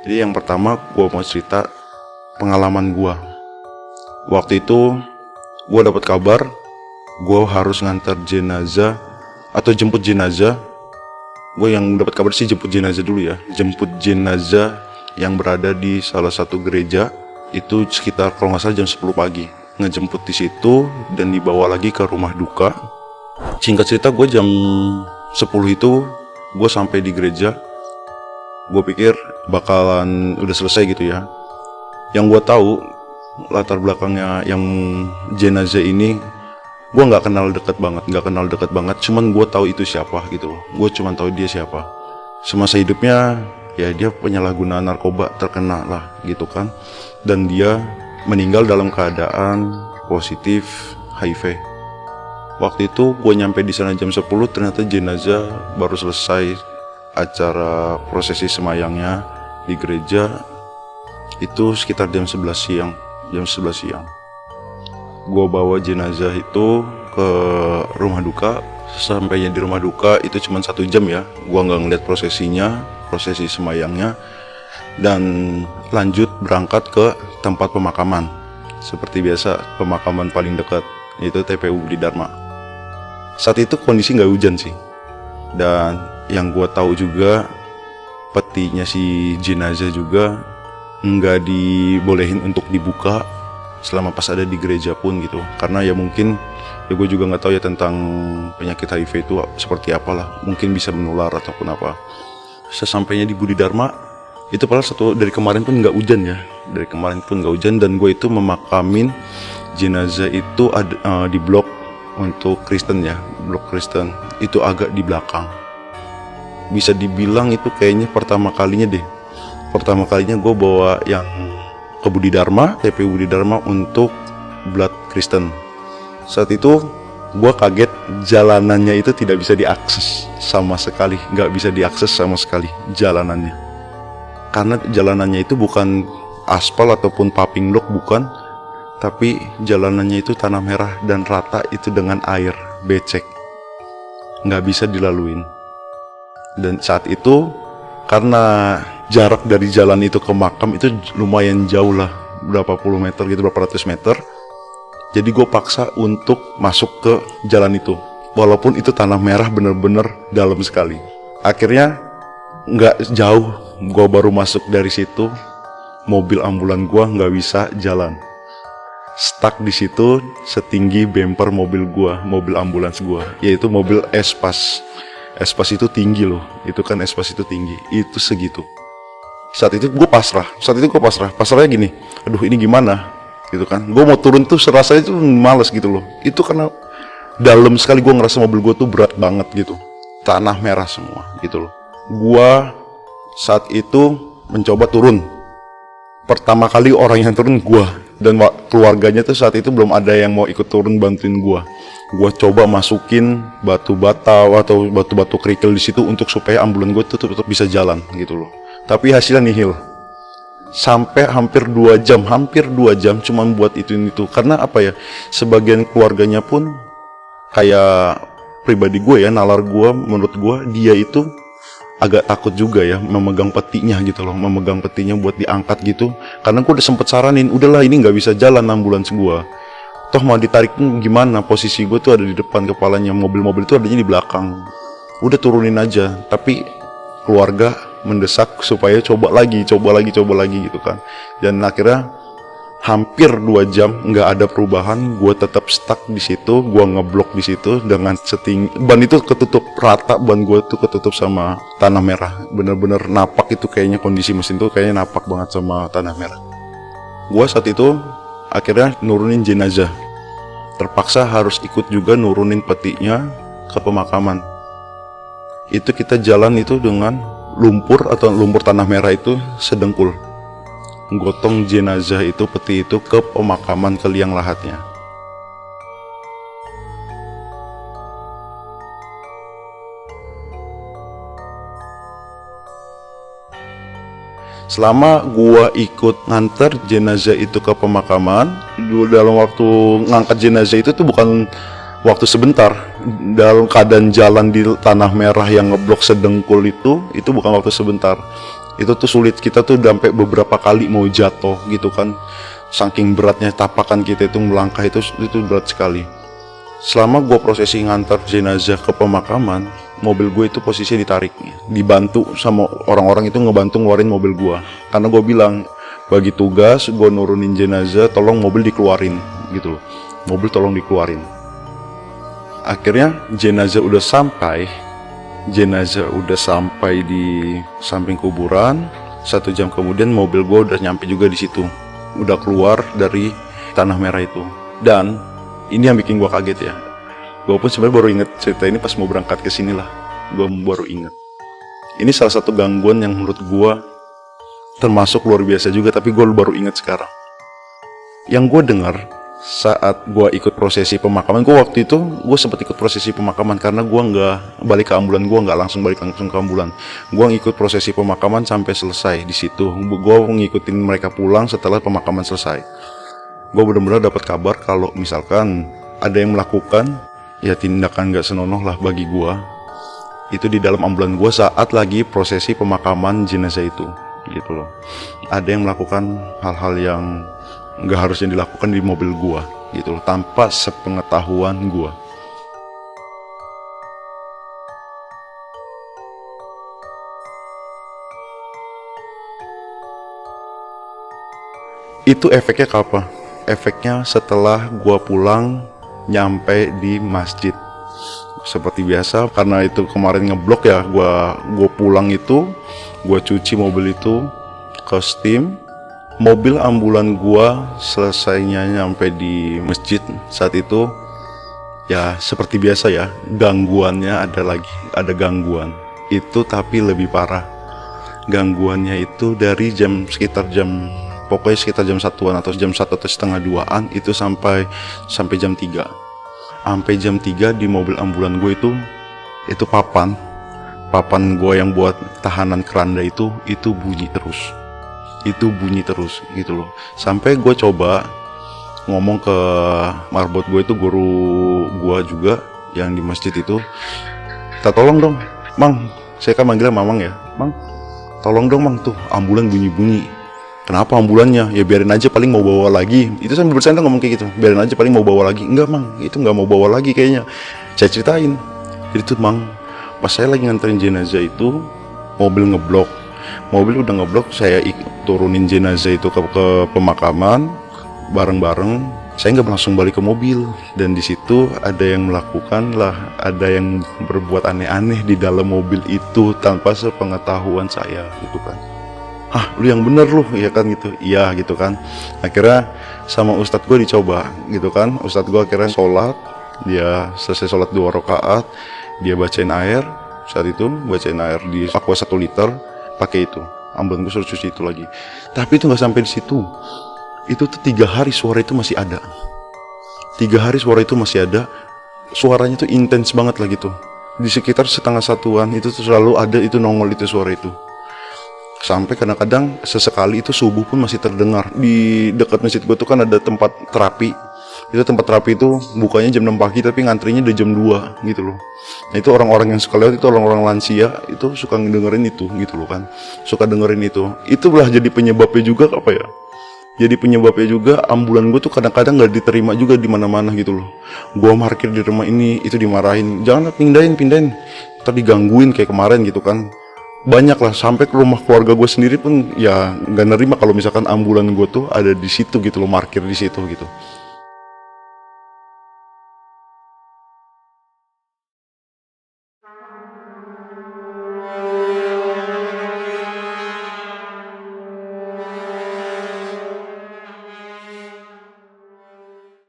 Jadi yang pertama gue mau cerita pengalaman gue. Waktu itu gue dapat kabar gue harus ngantar jenazah atau jemput jenazah. Gue yang dapat kabar sih jemput jenazah dulu ya. Jemput jenazah yang berada di salah satu gereja. Itu sekitar kalau nggak salah jam 10 pagi. Ngejemput di situ dan dibawa lagi ke rumah duka. Singkat cerita gue jam 10 itu gue sampai di gereja. Gue pikir bakalan udah selesai gitu ya. Yang gue tahu latar belakangnya yang jenazah ini, gue nggak kenal dekat banget. Cuman gue tahu itu siapa gitu. Gue cuman tahu dia siapa. Semasa hidupnya ya dia penyalahguna narkoba terkena lah gitu kan. Dan dia meninggal dalam keadaan positif HIV. Waktu itu gue nyampe di sana jam 10, ternyata jenazah baru selesai acara prosesi semayangnya di gereja itu sekitar jam 11 siang. Gue bawa jenazah itu ke rumah duka. Sampainya di rumah duka itu cuma 1 jam ya. Gue nggak ngeliat prosesi semayangnya, dan lanjut berangkat ke tempat pemakaman. Seperti biasa, pemakaman paling dekat itu TPU Budi Dharma. Saat itu kondisi nggak hujan sih. Dan yang gue tahu juga petinya si jenazah juga nggak dibolehin untuk dibuka selama pas ada di gereja pun gitu. Karena ya mungkin ya gue juga nggak tahu ya tentang penyakit HIV itu seperti apalah. Mungkin bisa menular ataupun apa. Sesampainya di Budi Dharma itu padahal dari kemarin pun nggak hujan ya. Dan gue itu memakamin jenazah itu di blok untuk Kristen ya, blok Kristen itu agak di belakang. Bisa dibilang itu kayaknya pertama kalinya gue bawa yang ke Budi Dharma, TPU Budi Dharma untuk blood Kristen. Saat itu gue kaget jalanannya itu tidak bisa diakses sama sekali, nggak bisa diakses sama sekali jalanannya. Karena jalanannya itu bukan aspal ataupun paving block, bukan, tapi jalanannya itu tanah merah dan rata itu dengan air becek, nggak bisa dilaluin. Dan saat itu karena jarak dari jalan itu ke makam itu lumayan jauh lah, berapa puluh meter gitu, berapa ratus meter. Jadi gue paksa untuk masuk ke jalan itu, walaupun itu tanah merah bener-bener dalam sekali. Akhirnya nggak jauh, gue baru masuk dari situ, mobil ambulan gue nggak bisa jalan, stuck di situ setinggi bemper mobil ambulans gua, yaitu mobil Espas. Espas itu tinggi loh, itu kan Espas itu tinggi, itu segitu. Saat itu gue pasrah. Pasrahnya gini, aduh ini gimana gitu kan. Gue mau turun tuh serasanya tuh males gitu loh. Itu karena dalam sekali, gue ngerasa mobil gue tuh berat banget gitu, tanah merah semua gitu loh. Gue saat itu mencoba turun. Pertama kali orang yang turun gue, dan keluarganya tuh saat itu belum ada yang mau ikut turun bantuin gue. Gue coba masukin batu bata atau batu-batu kerikil di situ untuk supaya ambulan gue tuh tetap bisa jalan gitu loh. Tapi hasilnya nihil. Sampai hampir 2 jam cuman buat itu. Karena apa ya, sebagian keluarganya pun kayak pribadi gue ya, nalar gue, menurut gue dia itu agak takut juga ya memegang petinya gitu loh, buat diangkat gitu. Karena gue udah sempet saranin, udahlah ini nggak bisa jalan ambulans gue, toh mau ditarik pun gimana, posisi gue tuh ada di depan kepalanya, mobil-mobil itu adanya di belakang, udah turunin aja. Tapi keluarga mendesak supaya coba lagi gitu kan. Dan akhirnya hampir 2 jam nggak ada perubahan, gue tetap stuck di situ, gue ngeblok di situ dengan setinggi ban itu ketutup rata, ban gue tuh ketutup sama tanah merah, bener-bener napak itu kayaknya, kondisi mesin tuh kayaknya napak banget sama tanah merah. Gue saat itu akhirnya nurunin jenazah, terpaksa harus ikut juga nurunin petinya ke pemakaman. Itu kita jalan itu dengan lumpur tanah merah itu sedengkul, gotong jenazah itu, peti itu ke pemakaman ke liang lahatnya. Selama gua ikut nganter jenazah itu ke pemakaman, dalam waktu ngangkat jenazah itu tuh bukan waktu sebentar. Dalam keadaan jalan di tanah merah yang ngeblok sedengkul itu bukan waktu sebentar. Itu tuh sulit, kita tuh sampai beberapa kali mau jatuh gitu kan, saking beratnya tapakan kita itu melangkah itu berat sekali. Selama gue prosesi ngantar jenazah ke pemakaman, mobil gue itu posisinya ditarik, dibantu sama orang-orang itu ngebantu ngeluarin mobil gue, karena gue bilang bagi tugas gue nurunin jenazah, tolong mobil dikeluarin gitu loh, mobil tolong dikeluarin. Akhirnya jenazah udah sampai di samping kuburan. 1 jam kemudian mobil gue udah nyampe juga di situ, udah keluar dari tanah merah itu. Dan ini yang bikin gue kaget ya, gue pun sebenarnya baru inget cerita ini pas mau berangkat ke sini lah, gue baru inget. Ini salah satu gangguan yang menurut gue termasuk luar biasa juga, tapi gue baru inget sekarang. Yang gue dengar saat gue ikut prosesi pemakaman, gue waktu itu gue sempat ikut prosesi pemakaman karena gue nggak balik ke ambulan, gue nggak langsung balik ke ambulan, gue ngikut prosesi pemakaman sampai selesai. Di situ gue ngikutin mereka pulang setelah pemakaman selesai. Gue benar-benar dapat kabar kalau misalkan ada yang melakukan ya tindakan nggak senonoh lah bagi gue, itu di dalam ambulan gue saat lagi prosesi pemakaman jenazah itu gitu loh. Ada yang melakukan hal-hal yang nggak harusnya dilakukan di mobil gua gitu loh, tanpa sepengetahuan gua. Itu efeknya ke apa? Efeknya setelah gua pulang nyampe di masjid. Seperti biasa, karena itu kemarin ngeblok ya, gua pulang itu gua cuci mobil itu ke steam. Mobil ambulan gua selesainya nyampe di masjid saat itu ya seperti biasa ya, gangguannya ada gangguan itu, tapi lebih parah. Gangguannya itu dari sekitar jam 1-an atau jam 1 atau setengah 2-an itu sampai jam 3. Sampai jam 3 di mobil ambulan gue itu papan gue yang buat tahanan keranda itu bunyi terus gitu loh. Sampai gue coba ngomong ke marbot gue itu, guru gue juga yang di masjid itu, tolong dong Mang, saya kan manggilnya Mamang ya, Mang tolong dong Mang, tuh ambulan bunyi-bunyi. Kenapa ambulannya? Ya biarin aja, paling mau bawa lagi. Itu sambil bercanda ngomong kayak gitu, biarin aja paling mau bawa lagi. Enggak Mang, itu nggak mau bawa lagi kayaknya. Saya ceritain, jadi tuh Mang, pas saya lagi nganterin jenazah itu mobil udah ngeblok, saya turunin jenazah itu ke pemakaman bareng-bareng. Saya nggak langsung balik ke mobil, dan di situ ada yang ada yang berbuat aneh-aneh di dalam mobil itu tanpa sepengetahuan saya gitu kan. Lu yang bener lu ya kan gitu, iya gitu kan. Akhirnya sama ustadz gue dicoba gitu kan, ustadz gue akhirnya sholat, dia selesai sholat 2 rakaat, dia bacain air. Saat itu bacain air di aqua 1 liter, pakai itu, ambulan gue suruh cuci itu lagi. Tapi itu nggak sampai di situ. Itu tuh 3 hari suara itu masih ada. 3 hari suara itu masih ada. Suaranya tuh intens banget lah gitu. Di sekitar 1:30-an itu tuh selalu ada itu nongol itu suara itu. Sampai kadang-kadang sesekali itu subuh pun masih terdengar. Di dekat masjid gue tuh kan ada tempat terapi. Itu tempat terapi itu bukanya jam 6 pagi tapi ngantrinya udah jam 2 gitu loh. Nah itu orang-orang yang suka lewat, itu orang-orang lansia itu suka dengerin itu gitu loh kan. Suka dengerin itu. Itulah jadi penyebabnya juga apa ya? Jadi penyebabnya juga ambulan gue tuh kadang-kadang gak diterima juga di mana-mana gitu loh. Gue parkir di rumah ini, itu dimarahin. Jangan pindahin. Ntar digangguin kayak kemarin gitu kan. Banyak lah, sampai ke rumah keluarga gue sendiri pun ya gak nerima kalau misalkan ambulan gue tuh ada di situ gitu loh, parkir di situ gitu.